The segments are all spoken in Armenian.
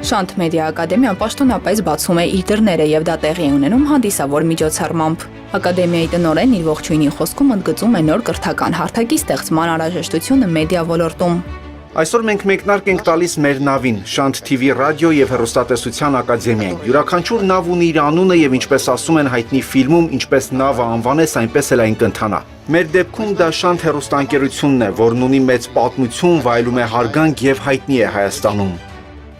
Շանթ մեդիա ակադեմիան պաշտոնապես բացում է իր դռները եւ դա տեղի է ունենում հանդիսավոր միջոցառմամբ։ Ակադեմիայի տնօրենն իր ողջույնի խոսքում ընդգծում է նոր կրթական հարթակի ստեղծման անհրաժեշտությունը մեդիա ոլորտում։ Այսօր մենք մեկնարկ ենք տալիս մեր նավին, Շանթ TV ռադիո եւ հեռուստատեսության ակադեմիային։ Յուրաքանչյուր նավ ունի իր անունը եւ ինչպես ասում են հայտնի ֆիլմում, ինչպես նավը անվանես, այնպես էլ այն կընթանա։ Մեր դեպքում դա Շանթ հեռուստաընկերությունն է, որն ունի մեծ պատմություն, վայելում է հարգանք եւ հայտնի է Հայաստանում։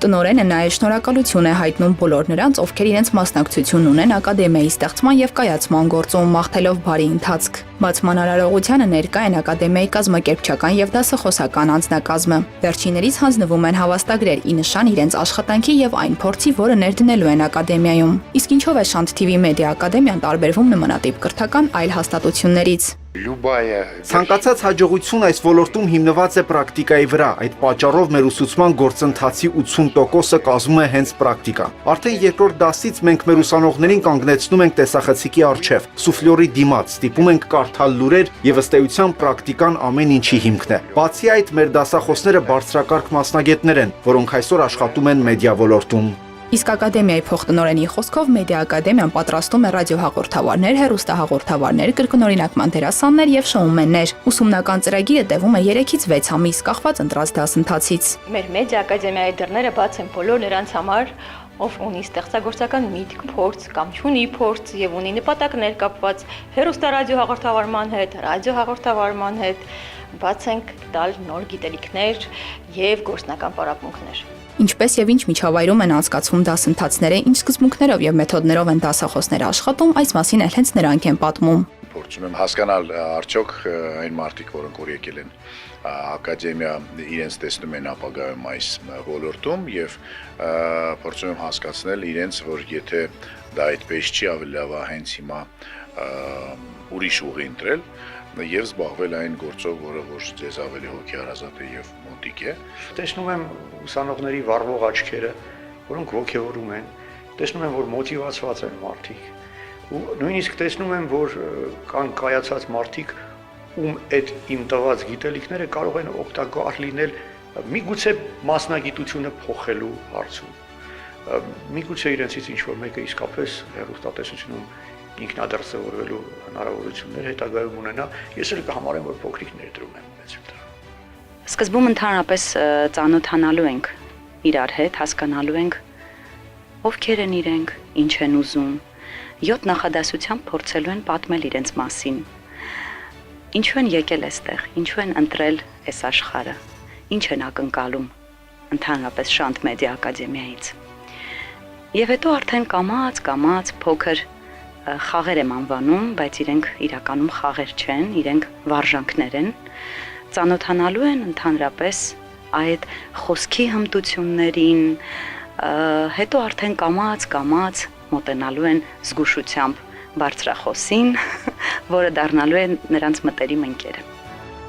Տնօրենը նաև շնորհակալություն է հայտնում բոլոր նրանց, ովքեր իրենց մասնակցություն ունեն ակադեմիայի ստեղծման եւ կայացման գործում, մաղթելով բարի ընթացք։ Բացման արարողությանը ներկա են ակադեմիայի կազմակերպչական եւ դասախոսական անձնակազմը։ Վերջիններից հանձնվում են հավաստագրեր՝ ի նշան իրենց աշխատանքի եւ այն փորձի, որը ներդնելու են ակադեմիայում։ Իսկ ինչով է Շանթ TV մեդիա ակադեմիան տարբերվում նմանատիպ կրթական այլ հաստատություններից։ Ցանկացած հաջողություն այս ոլորտում հիմնված է պրակտիկայի վրա, այդ պատճառով մեր ուսուցման գործընթացի 80%-ը կազմում է հենց պրակտիկա։ Արդեն երկրորդ դասից մենք մեր ուսանողներին կանգնեցնում ենք տեսախցիկի առջև, սուֆլյորի դիմաց, ստիպում ենք կարդալ լուրեր եւ ըստ էության պրակտիկան ամեն ինչի հիմքն է։ Բացի այդ, մեր դասախոսները բարձրակարգ մասնագետներ են, որոնք այսօր աշխատում են մեդիա ոլորտում։ Իսկ ակադեմիայի փոխտնօրենի խոսքով մեդիա ակադեմիան պատրաստում է ռադիոհաղորդավարներ, հեռուստահաղորդավարներ, կրկնօրինակման դերասաններ եւ շոումեններ։ Ուսումնական ծրագիրը տևում է 3-ից 6 ամիս, կախված ընտրած դասընթացից։ Մեր մեդիա ակադեմիայի դռները բաց են բոլոր նրանց համար, ով ունի ստեղծագործական միտք, փորձ կամ չունի փորձ եւ ունի նպատակներ կապված հեռուստարադիոհաղորդավարման հետ, ռադիոհաղորդավարման հետ, բաց ենք տալ նոր գիտելիքներ եւ գործնական պարապմունքներ։ Ինչպես եւ ինչ միջավայրում են անցկացվում դասընթացները, ինչ սկզբունքներով եւ մեթոդներով են դասախոսները աշխատում, այս մասին էլ հենց նրանք են պատմում։ Փորձում եմ հասկանալ արդյոք այն մարդիկ, որոնք որ եկել են ակադեմիա, իրենց տեսնում են ապագայում այս ոլորտում եւ փորձում եմ հասկացնել իրենց, որ եթե դա այդպես չի, ավելի լավ է հենց հիմա ուրիշ ուղի ընտրել եւ զբաղվել այն գործով, որը որ ձեզ ավելի հոգեհարազատ է եւ մոտիկ է։ Տեսնում եմ ուսանողների վառվող աչքերը, որոնք ոգևորում են, տեսնում եմ, որ մոտիվացված են մարդիկ, ու նույնիսկ տեսնում եմ, որ կան կայացած մարդիկ, ում այդ իմ տված գիտելիքները կարող են օգտակար լինել միգուցե մասնագիտությունը փոխելու հարցում։ Միգուցե իրենցից ինչ-որ մեկը իսկապես հեռուստատեսությունում ինքնադրսևորվելու հնարավորություններ հետագայում ունենա, ես էլ կհամարեմ, որ փոքրիկ ներդրում եմ ունեցել դրա։ Սկզբում ընդհանրապես ծանոթանալու ենք իրար հետ, հասկանալու ենք ովքեր են իրենք, ինչ են ուզում, 7 նախադասությամբ փորձելու են պատմել իրենց մասին։ Ինչու են եկել այստեղ, ինչու են ընտրել այս աշխարհը, ինչ են ակնկալում ընդհանրապես Շանթ մեդիա ակադեմիայից։ Եվ հետո արդեն կամաց փոքր խաղեր եմ անվանում, բայց իրենք իրականում խաղեր չեն, իրենք վարժանքներ են, ծանոթանալու են ընդհանրապես այդ խոսքի հմտություններին, հետո արդեն կամաց մոտենալու են զգուշությամբ բարձրախոսին, որը դառնալու է նրանց մտերիմ ընկերը։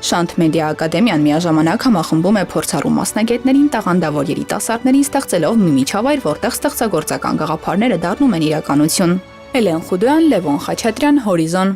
Շանթ մեդիա ակադեմիան միաժամանակ համախմբում է փորձառու մասնագետներին, տաղանդավոր երիտասարդներին, ստեղծելով մի միջավայր, որտեղ ստեղծագործական գաղափարները դառնում են իրականություն։ Էլեն Խուդոյան, Լևոն Խաչատրյան, Հորիզոն։